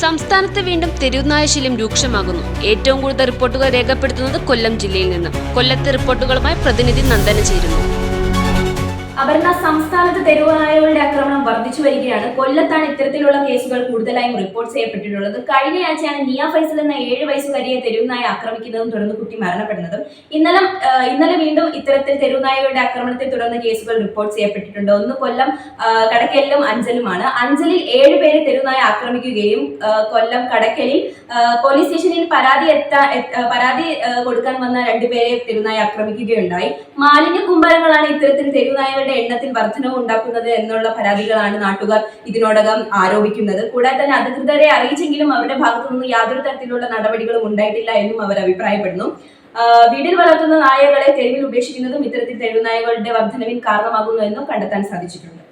സംസ്ഥാനത്ത് വീണ്ടും തെരുവുനായ ശല്യം രൂക്ഷമാകുന്നു. ഏറ്റവും കൂടുതൽ റിപ്പോർട്ടുകൾ രേഖപ്പെടുത്തുന്നത് കൊല്ലം ജില്ലയിൽ നിന്നും. കൊല്ലത്തെ റിപ്പോർട്ടുകളുമായി പ്രതിനിധി നന്ദന ചേരുന്നു. അപർണ, സംസ്ഥാനത്ത് തെരുവുനായകളുടെ ആക്രമണം വർദ്ധിച്ചു വരികയാണ്. കൊല്ലത്താണ് ഇത്തരത്തിലുള്ള കേസുകൾ കൂടുതലായും റിപ്പോർട്ട് ചെയ്യപ്പെട്ടിട്ടുള്ളത്. കഴിഞ്ഞ ആഴ്ചയാണ് നിയ ഫൈസൽ എന്ന 7 വയസ്സുകാരിയെ തെരുവുനായ ആക്രമിക്കുന്നതും തുടർന്ന് കുട്ടി മരണപ്പെടുന്നതും. ഇന്നലെ വീണ്ടും ഇത്തരത്തിൽ തെരുവുനായകളുടെ ആക്രമണത്തെ തുടർന്ന് കേസുകൾ റിപ്പോർട്ട് ചെയ്യപ്പെട്ടിട്ടുണ്ട്. ഒന്ന് കൊല്ലം കടക്കലിലും അഞ്ചലുമാണ്. അഞ്ചലിൽ 7 പേരെ തെരുവുനായ ആക്രമിക്കുകയും കൊല്ലം കടക്കലിൽ പോലീസ് സ്റ്റേഷനിൽ പരാതി കൊടുക്കാൻ വന്ന 2 പേരെ തെരുവുനായ ആക്രമിക്കുകയുണ്ടായി. മാലിന്യ കൂമ്പാരങ്ങളാണ് ഇത്തരത്തിൽ തെരുവുനായകളുടെ എണ്ണത്തിൽ വർധനവ് ഉണ്ടാക്കുന്നത് എന്നുള്ള പരാതികളാണ് നാട്ടുകാർ ഇതിനോടകം ആരോപിക്കുന്നത്. കൂടാതെ തന്നെ അധികൃതരെ അറിയിച്ചെങ്കിലും അവരുടെ ഭാഗത്തു നിന്ന് യാതൊരു തരത്തിലുള്ള നടപടികളും ഉണ്ടായിട്ടില്ല എന്നും അവർ അഭിപ്രായപ്പെടുന്നു. വീട്ടിൽ വളർത്തുന്ന നായകളെ തെരുവിൽ ഉപേക്ഷിക്കുന്നതും ഇത്തരത്തിൽ തെരുവുനായകളുടെ വർധനവിന് കാരണമാകുന്നു എന്നും കണ്ടെത്താൻ സാധിച്ചിട്ടുണ്ട്.